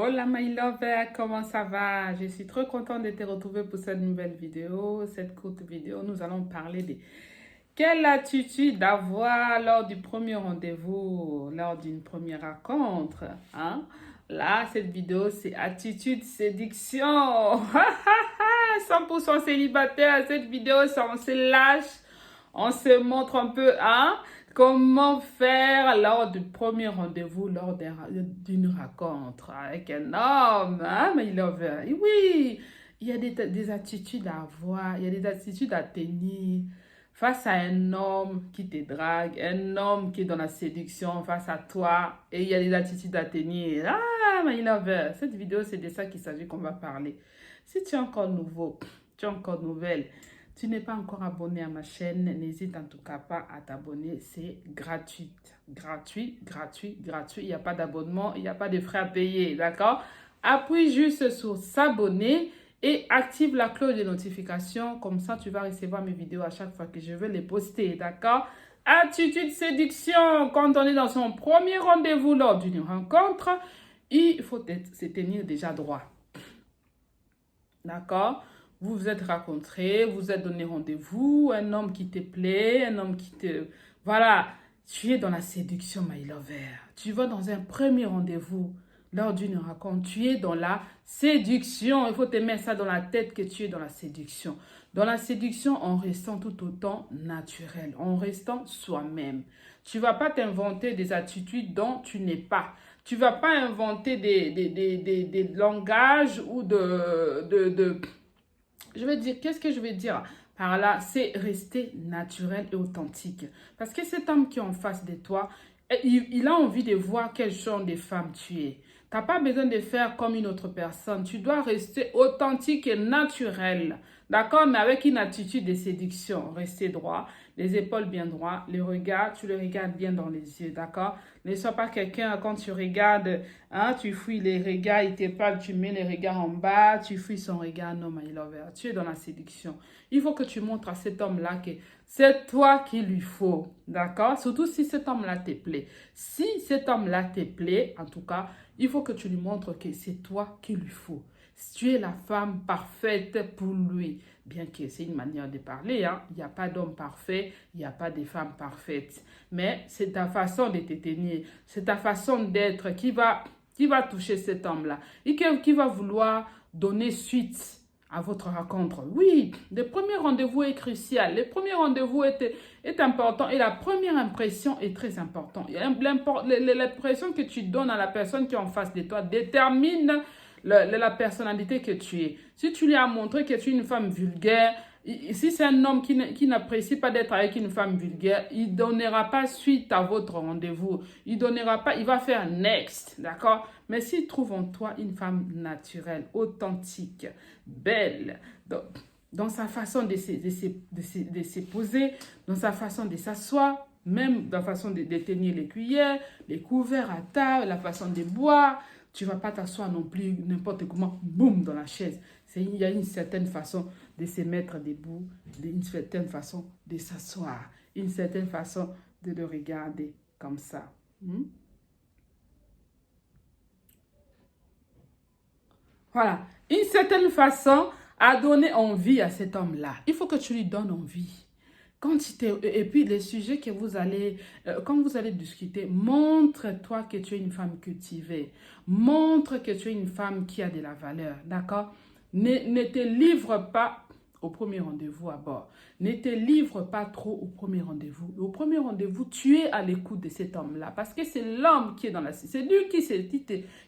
Hola my lover, comment ça va? Je suis trop contente de te retrouver pour cette nouvelle vidéo, cette courte vidéo. Nous allons parler de quelle attitude avoir lors du premier rendez-vous, lors d'une première rencontre, hein? Là, cette vidéo, c'est attitude séduction. 100% célibataire, cette vidéo, ça, on se lâche, on se montre un peu, hein? Comment faire lors du premier rendez-vous, lors d'une rencontre avec un homme, hein, my lover? Et oui, il y a des attitudes à avoir, il y a des attitudes à tenir face à un homme qui te drague, un homme qui est dans la séduction face à toi, et il y a des attitudes à tenir. Ah, my lover, cette vidéo, c'est de ça qu'il s'agit qu'on va parler. Si tu es encore nouveau, tu es encore nouvelle, tu n'es pas encore abonné à ma chaîne, n'hésite en tout cas pas à t'abonner, c'est gratuit. Gratuit, gratuit, gratuit, il n'y a pas d'abonnement, il n'y a pas de frais à payer, d'accord? Appuie juste sur s'abonner et active la cloche de notification, comme ça tu vas recevoir mes vidéos à chaque fois que je vais les poster, d'accord? Attitude séduction, quand on est dans son premier rendez-vous lors d'une rencontre, il faut se tenir déjà droit, d'accord? Vous vous êtes rencontrés, vous vous êtes donné rendez-vous, un homme qui te plaît, un homme qui te... Voilà, tu es dans la séduction, my lover. Tu vas dans un premier rendez-vous lors d'une rencontre, tu es dans la séduction. Il faut te mettre ça dans la tête que tu es dans la séduction. Dans la séduction, en restant tout autant naturel, en restant soi-même. Tu ne vas pas t'inventer des attitudes dont tu n'es pas. Tu ne vas pas inventer des langages ou je vais dire, qu'est-ce que je vais dire par là? C'est rester naturel et authentique. Parce que cet homme qui est en face de toi, il a envie de voir quel genre de femme tu es. Tu n'as pas besoin de faire comme une autre personne. Tu dois rester authentique et naturel. D'accord? Mais avec une attitude de séduction. Rester droit, les épaules bien droites, le regard, tu le regardes bien dans les yeux. D'accord? Ne sois pas quelqu'un, quand tu regardes, hein, tu fouilles les regards, il te parle, tu mets les regards en bas, tu fouilles son regard. Non, my lover, tu es dans la séduction. Il faut que tu montres à cet homme-là que c'est toi qu'il lui faut. D'accord? Surtout si cet homme-là te plaît. Si cet homme-là te plaît, en tout cas, il faut que tu lui montres que c'est toi qu'il lui faut. Tu es la femme parfaite pour lui. Bien que c'est une manière de parler, hein. Il n'y a pas d'homme parfait, il n'y a pas de femme parfaite. Mais c'est ta façon de te tenir, c'est ta façon d'être qui va toucher cet homme-là. Et qui va vouloir donner suite à votre rencontre. Oui, le premier rendez-vous est crucial. Le premier rendez-vous est important et la première impression est très importante. L'impression que tu donnes à la personne qui est en face de toi détermine la personnalité que tu es. Si tu lui as montré que tu es une femme vulgaire, si c'est un homme qui n'apprécie pas d'être avec une femme vulgaire, il ne donnera pas suite à votre rendez-vous. Il donnera pas, il va faire next, d'accord? Mais s'il trouve en toi une femme naturelle, authentique, belle, dans sa façon de se poser, dans sa façon de s'asseoir, même dans la façon de tenir les cuillères, les couverts à table, la façon de boire, tu ne vas pas t'asseoir non plus n'importe comment, boum, dans la chaise. Il y a une certaine façon de se mettre debout, une certaine façon de s'asseoir, une certaine façon de le regarder comme ça. Voilà, une certaine façon à donner envie à cet homme-là. Il faut que tu lui donnes envie. Et puis les sujets que quand vous allez discuter, montre-toi que tu es une femme cultivée. Montre que tu es une femme qui a de la valeur, d'accord? Ne te livre pas au premier rendez-vous à bord. Ne te livre pas trop au premier rendez-vous. Au premier rendez-vous, tu es à l'écoute de cet homme-là parce que c'est l'homme qui est dans la... C'est lui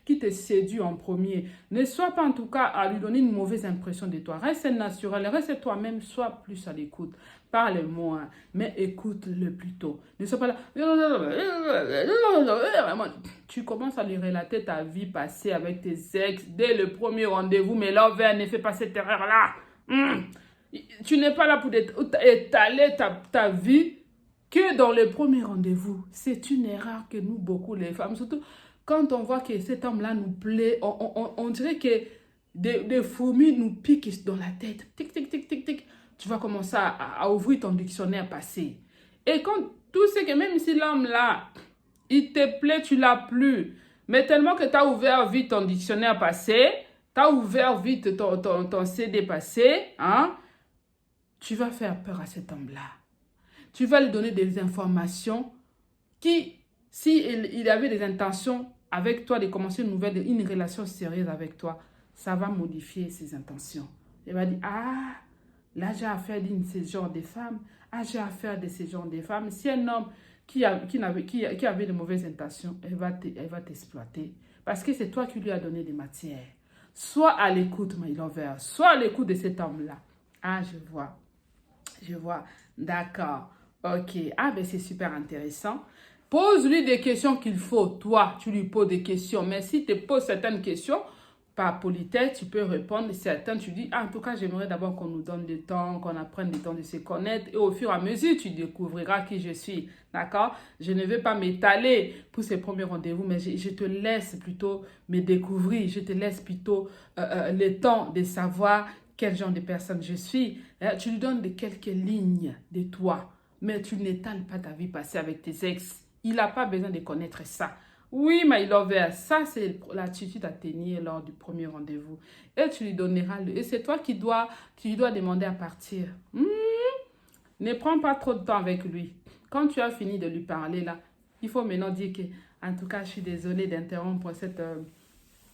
qui te séduit en premier. Ne sois pas en tout cas à lui donner une mauvaise impression de toi. Reste naturel, reste toi-même, sois plus à l'écoute. Parle moins, mais écoute-le plutôt. Ne sois pas là. Tu commences à lui relater ta vie passée avec tes ex dès le premier rendez-vous, mais là, ne fais pas cette erreur-là. Tu n'es pas là pour étaler ta vie que dans le premier rendez-vous. C'est une erreur que nous, beaucoup les femmes, surtout quand on voit que cet homme-là nous plaît, on dirait que des fourmis nous piquent dans la tête. Tic, tic, tic, tic, tic. Tu vas commencer à ouvrir ton dictionnaire passé. Et quand tout ce que même si l'homme là, il te plaît, tu l'as plus. Mais tellement que tu as ouvert vite ton dictionnaire passé, tu as ouvert vite ton CD passé, hein, tu vas faire peur à cet homme-là. Tu vas lui donner des informations qui, si il avait des intentions avec toi de commencer une relation sérieuse avec toi, ça va modifier ses intentions. Il va dire, ah, là j'ai affaire de ce genre de femme, ah, j'ai affaire de ce genre de femme. Si un homme qui avait de mauvaises intentions, elle va t'exploiter. Parce que c'est toi qui lui as donné des matières. Sois à l'écoute, my lover. Sois à l'écoute de cet homme-là. Ah, je vois. D'accord. Ok. Ah, ben c'est super intéressant. Pose-lui des questions qu'il faut. Toi, tu lui poses des questions. Mais si tu poses certaines questions, par politesse, tu peux répondre. Certaines, tu dis, ah, en tout cas, j'aimerais d'abord qu'on nous donne le temps, qu'on apprenne le temps de se connaître. Et au fur et à mesure, tu découvriras qui je suis. D'accord? Je ne vais pas m'étaler pour ces premiers rendez-vous, mais je te laisse plutôt me découvrir. Je te laisse plutôt le temps de savoir quel genre de personne je suis. Tu lui donnes quelques lignes de toi, mais tu n'étales pas ta vie passée avec tes ex. Il n'a pas besoin de connaître ça. Oui, my lover, ça c'est l'attitude à tenir lors du premier rendez-vous. Et tu lui donneras et c'est toi qui lui dois demander à partir. Ne prends pas trop de temps avec lui. Quand tu as fini de lui parler là, il faut maintenant dire que, en tout cas, je suis désolée d'interrompre cette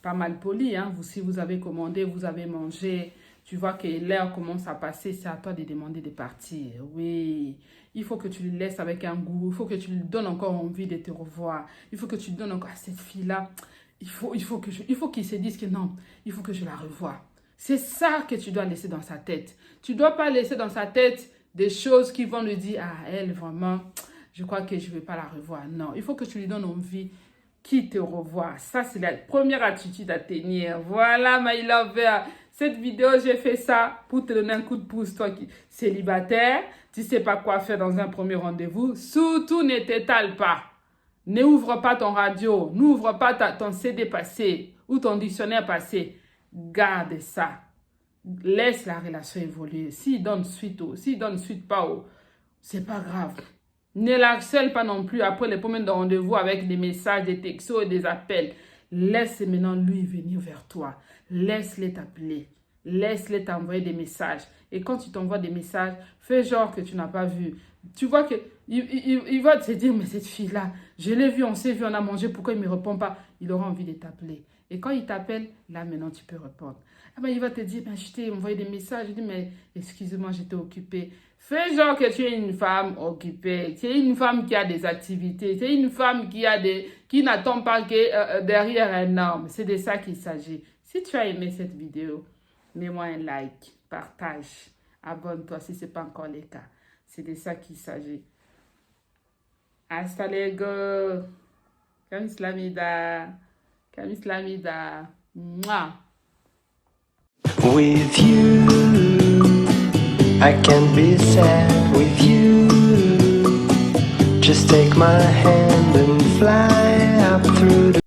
pas mal poli. Hein. Si vous avez commandé, vous avez mangé, tu vois que l'heure commence à passer, c'est à toi de demander de partir. Oui, il faut que tu le laisses avec un goût, il faut que tu lui donnes encore envie de te revoir. Il faut que tu donnes encore à cette fille-là, il faut qu'il se dise que non, il faut que je la revoie. C'est ça que tu dois laisser dans sa tête. Tu ne dois pas laisser dans sa tête des choses qui vont lui dire, ah, elle, vraiment, je crois que je ne vais pas la revoir. Non, il faut que tu lui donnes envie qui te revoit. Ça, c'est la première attitude à tenir. Voilà, my lover. Cette vidéo, j'ai fait ça pour te donner un coup de pouce. Toi qui es célibataire, tu ne sais pas quoi faire dans un premier rendez-vous. Surtout, ne t'étale pas. N'ouvre pas ton radio. N'ouvre pas ton CD passé ou ton dictionnaire passé. Garde ça. Laisse la relation évoluer. S'il donne suite pas, c'est pas grave. Ne l'harcèle pas non plus après les premiers rendez-vous avec des messages, des textos et des appels. Laisse maintenant lui venir vers toi. Laisse-les t'appeler. Laisse-les t'envoyer des messages. Et quand tu t'envoies des messages, fais genre que tu n'as pas vu. Tu vois que il va te dire, mais cette fille-là, je l'ai vue, on s'est vu, on a mangé, pourquoi il ne me répond pas? Il aura envie de t'appeler. Et quand il t'appelle, là maintenant tu peux répondre. Ah ben, il va te dire, ben, je t'ai envoyé des messages. Je dis, mais excuse-moi, j'étais occupée. Fais genre que tu es une femme occupée. Tu es une femme qui a des activités. Tu es une femme qui n'attend pas que derrière un homme. C'est de ça qu'il s'agit. Si tu as aimé cette vidéo, mets-moi un like, partage, abonne-toi si ce n'est pas encore le cas. C'est de ça qu'il s'agit. Hasta luego. Kamislamida. Kamislamida. Mouah. With you, I can be sad with you. Just take my hand and fly up through the